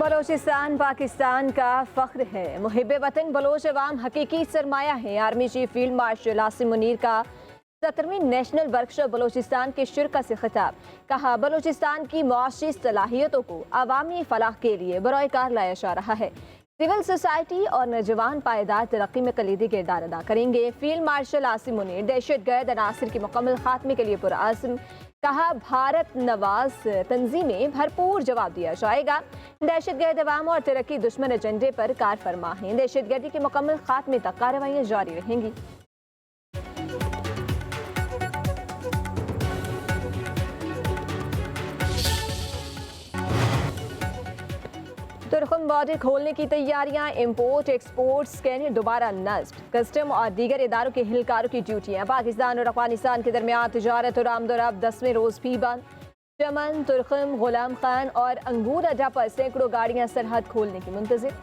बलोचिस्तान पाकिस्तान का फख्र है। मुहिब्बे वतन बलोच अवाम हकीकी सरमाया है। Army chief field marshal Asim Munir का 17वीं नेशनल वर्कशॉप बलोचिस्तान के शुरा से खिताब। कहा, बलोचिस्तान की मुआशी सलाहियतों को अवामी फलाह के लिए बरोए कार लाया जा रहा है। सिविल सोसाइटी और नौजवान पायदार तरक्की में कलीदी किरदार अदा करेंगे। फील्ड मार्शल आसिम मुनीर दहशतगर्द अनासिर के मुकम्मल खात्मे के लिए पुरअज़्म। कहा, भारत नवाज तंजीमें भरपूर जवाब दिया जाएगा। दहशतगर्द अवाम और तरक्की दुश्मन एजेंडे पर कार फरमा है। दहशतगर्दी के मुकम्मल खात्मे तक कार्रवाइयाँ जारी रहेंगी। तुर्खम बॉर्डर खोलने की तैयारियां, इम्पोर्ट एक्सपोर्ट स्कैनर दोबारा नस्ब। कस्टम और दीगर इदारों के हिलकारों की ड्यूटियां। पाकिस्तान और अफगानिस्तान के दरमियान तजारत और आमदोरफ्त 10वें रोज भी बंद। चमन, तुर्खम, गुलाम खान और अंगूर अड्डा पर सैकड़ों गाड़ियां सरहद खोलने की मुंतजिर।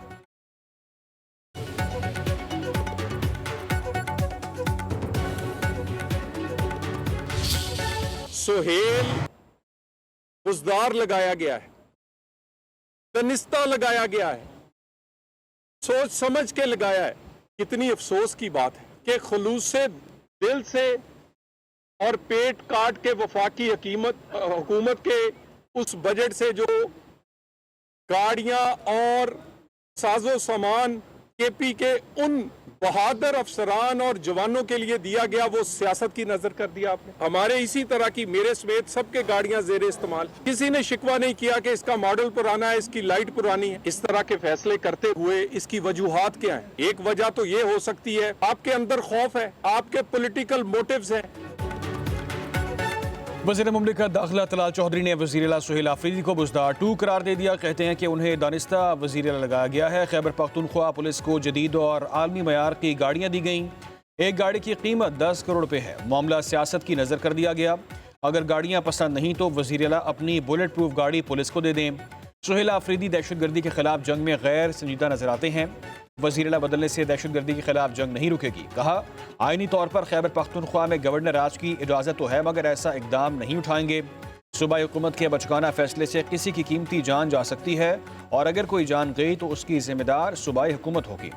सोहेल बुजदार लगाया गया है, तनिस्ता लगाया गया है, सोच समझ के लगाया है। कितनी अफसोस की बात है कि खुलूस से, दिल से और पेट काट के वफाकी हुकूमत के उस बजट से जो गाड़ियां और साजो सामान केपी के उन बहादुर अफसरान और जवानों के लिए दिया गया, वो सियासत की नजर कर दिया आपने। हमारे इसी तरह की, मेरे समेत सबके गाड़ियां जेर इस्तेमाल, किसी ने शिकवा नहीं किया कि इसका मॉडल पुराना है, इसकी लाइट पुरानी है। इस तरह के फैसले करते हुए इसकी वजूहात क्या है? एक वजह तो ये हो सकती है आपके अंदर खौफ है, आपके पॉलिटिकल मोटिव्स हैं। वज़ीर मुमलिकत दाखिला तलाल चौधरी ने वज़ीर आला सुहेल आफरीदी को बुज़दार 2 करार दे दिया। कहते हैं कि उन्हें दानिस्ता वज़ीर आला लगाया गया है। खैबर पख्तूनख्वा पुलिस को जदीद और आलमी मयार की गाड़ियाँ दी गईं। एक गाड़ी की कीमत 10 करोड़ रुपये है। मामला सियासत की नज़र कर दिया गया। अगर गाड़ियाँ पसंद नहीं तो वज़ीर आला अपनी बुलेट प्रूफ गाड़ी पुलिस को दे दें। सुहेल आफरीदी दहशतगर्दी के खिलाफ जंग में गैर संजीदा नजर आते हैं। वज़ीर आला बदलने से दहशतगर्दी के खिलाफ जंग नहीं रुकेगी। कहा, आईनी तौर पर खैबर पख्तूनख्वा में गवर्नर राज की इजाज़त तो है, मगर ऐसा इकदाम नहीं उठाएंगे। सूबाई हुकूमत के बचकाना फैसले से किसी की कीमती जान जा सकती है और अगर कोई जान गई तो उसकी जिम्मेदार सूबाई हुकूमत होगी।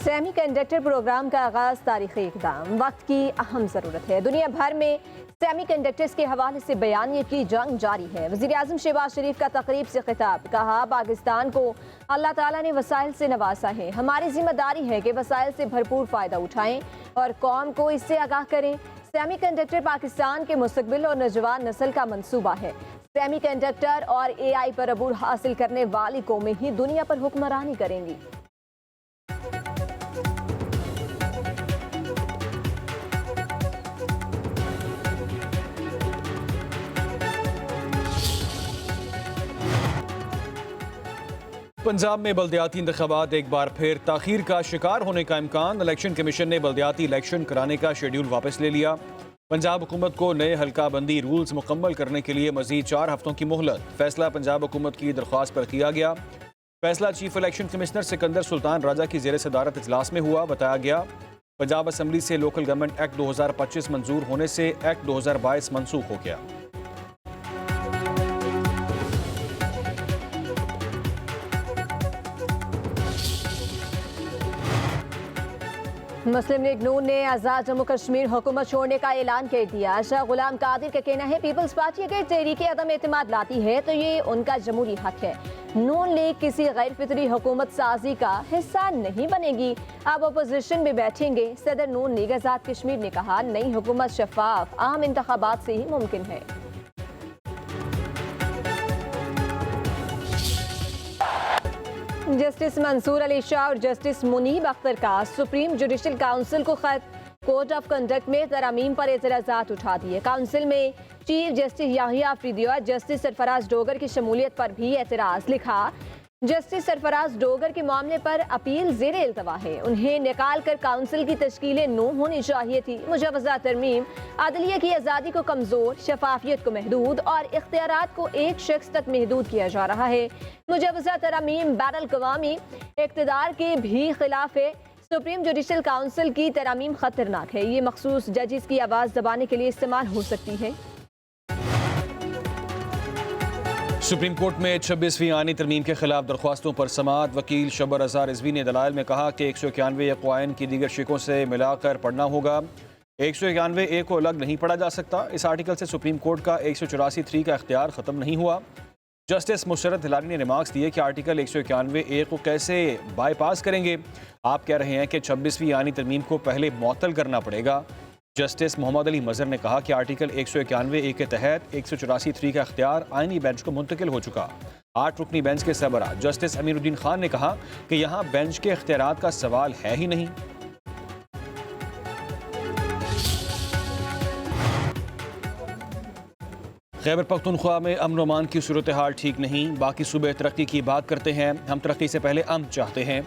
सेमीकंडक्टर प्रोग्राम का आगाज तारीखी इक़दाम, वक्त की अहम ज़रूरत है। दुनिया भर में सेमीकंडक्टर्स के हवाले से बयानिए की जंग जारी है। वज़ीर आज़म शहबाज शरीफ का तकरीब से खिताब। कहा, पाकिस्तान को अल्लाह ताला ने वसाइल से नवाजा है। हमारी जिम्मेदारी है कि वसाइल से भरपूर फ़ायदा उठाएं और कौम को इससे आगाह करें। सेमीकंडक्टर पाकिस्तान के मुस्तक़बिल और नौजवान नस्ल का मंसूबा है। सेमीकंडक्टर और AI पर अबूर हासिल करने वाली कौमें ही दुनिया पर हुक्मरानी करेंगी। पंजाब में बल्दियाती इंतखाबात एक बार फिर ताखीर का शिकार होने का इम्कान। इलेक्शन कमीशन ने बल्दियाती इलेक्शन कराने का शेड्यूल वापस ले लिया। पंजाब हुकूमत को नए हल्का बंदी रूल्स मुकम्मल करने के लिए मजीद 4 हफ्तों की मोहलत। फैसला पंजाब हुकूमत की दरख्वास्त पर किया गया। फैसला chief election commissioner Sikandar Sultan Raja की ज़ेर सदारत इजलास में हुआ। बताया गया, पंजाब असम्बली से लोकल गवर्नमेंट एक्ट 2025 मंजूर होने से एक्ट 2022 मनसूख हो गया। मुस्लिम लीग नून ने आज़ाद जम्मू कश्मीर हुकूमत छोड़ने का ऐलान कर दिया। शाह गुलाम कादिर का कहना है, पीपल्स पार्टी अगर तहरीक अदम एतमाद लाती है तो ये उनका जमहूरी हक है। नून लीग किसी गैर फितरी हुकूमत साजी का हिस्सा नहीं बनेगी, अब अपोजिशन में बैठेंगे। सदर नून लीग आज़ाद कश्मीर ने कहा, नई हुकूमत शफाफ आम इंतखाबात से ही मुमकिन है। जस्टिस मंसूर अली शाह और जस्टिस मुनीब अख्तर का सुप्रीम जुडिशल काउंसिल को खत। कोड ऑफ कंडक्ट में तरमीम पर एतराज़ात उठा दिए। काउंसिल में चीफ जस्टिस याहिया अफरीदी और जस्टिस सरफराज डोगर की शमूलियत पर भी एतराज़। लिखा, जस्टिस सरफराज डोगर के मामले पर अपील ज़ेरे इल्तवा है। उन्हें निकाल कर काउंसिल की तश्कील नो होनी चाहिए थी। मुजवज़ा तरमीम अदलिया की आज़ादी को कमज़ोर, शफाफियत को महदूद और इख्तियारात को एक शख्स तक महदूद किया जा रहा है। मुजवज़ा तरमीम बैनुल अक़वामी इक़्तिदार के भी खिलाफ है। सुप्रीम जुडिशल काउंसिल की तरमीम खतरनाक है। ये मखसूस जजेस की आवाज दबाने के लिए इस्तेमाल हो सकती है। सुप्रीम कोर्ट में 26वीं आईनी तरमीम के खिलाफ दरख्वास्तों पर समाअत। वकील शबर रज़ा रिजवी ने दलाइल में कहा कि 191 क़वानीन की दीगर शिकों से मिलाकर पढ़ना होगा। 191 को अलग नहीं पढ़ा जा सकता। इस आर्टिकल से सुप्रीम कोर्ट का 184(3) का इख्तियार ख़त्म नहीं हुआ। जस्टिस मुशर्रत हिलारी ने रिमार्क्स दिए कि आर्टिकल 191 को कैसे बाईपास करेंगे। आप कह रहे हैं कि 26वीं आईनी तरमीम को पहले मुअत्तल करना पड़ेगा। जस्टिस मोहम्मद अली मजहर ने कहा कि आर्टिकल 191 के तहत 184(3) का इख्तियार आईनी बेंच को मुंतकिल हो चुका। 8 रुकनी बेंच के सरबराह जस्टिस अमीरुद्दीन खान ने कहा कि यहाँ बेंच के इख्तियारात का सवाल है ही नहीं। खैबर पख्तूनख्वा में अमन अमान की सूरत हाल ठीक नहीं। बाकी सूबे तरक्की की बात करते हैं, हम तरक्की से पहले अमन चाहते हैं।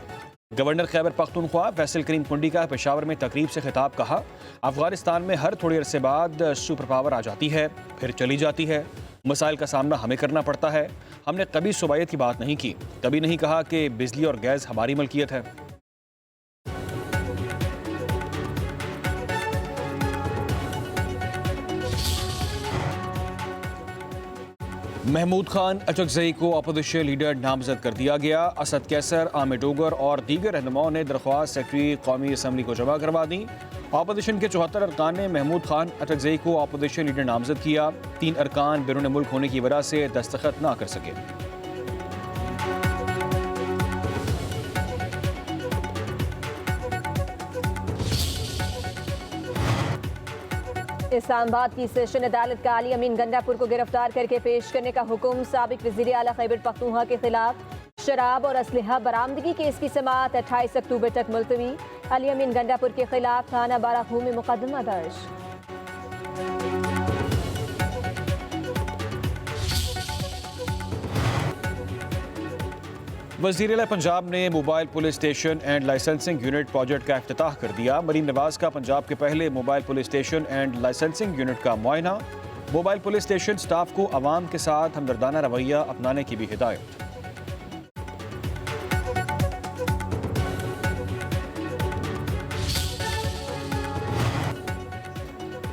गवर्नर खैबर पख्तूनख्वा फैसल करीम कुंडी का पेशावर में तकरीब से खिताब। कहा, अफगानिस्तान में हर थोड़े अरसे बाद सुपर पावर आ जाती है, फिर चली जाती है। मसाइल का सामना हमें करना पड़ता है। हमने कभी सूबायत की बात नहीं की, कभी नहीं कहा कि बिजली और गैस हमारी मलकियत है। महमूद खान अचकजई को अपोजिशन लीडर नामजद कर दिया गया। असद कैसर, आमिर डोगर और दीगर रहनुमाओं ने दरख्वास्त सेक्रेटरी कौमी असम्बली को जमा करवा दी। अपोजिशन के 74 अरकान ने महमूद खान अचकजई को अपोजिशन लीडर नामजद किया। 3 अरकान बैरून मुल्क होने की वजह से दस्तखत ना कर सके। इस्लामाबाद की सेशन अदालत का अली अमीन गंडापुर को गिरफ्तार करके पेश करने का हुक्म। साबिक वज़ीर आला खैबर पख्तूनख्वा के खिलाफ शराब और असलहा बरामदगी केस की समाअत 28 अक्टूबर तक मुलतवी। अली अमीन गंडापुर के खिलाफ थाना बाराखू में मुकदमा दर्ज। वज़ीर आला पंजाब ने mobile police station and licensing unit project का इफ्तिताह कर दिया। मरीम नवाज का पंजाब के पहले mobile police station and licensing unit का मुआयना। मोबाइल पुलिस स्टेशन स्टाफ को अवाम के साथ हमदर्दाना रवैया अपनाने की भी हिदायत।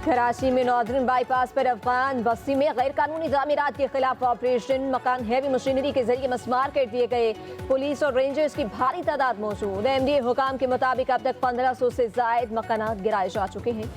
कराची में नॉर्दर्न बाईपास पर अफगान बस्ती में गैर कानूनी तामीरात के खिलाफ ऑपरेशन। मकान हैवी मशीनरी के जरिए मस्मार कर दिए गए। पुलिस और रेंजर्स की भारी तादाद मौजूद। MDA हुकाम के मुताबिक अब तक 1500 से जायद मकानात गिराए जा चुके हैं।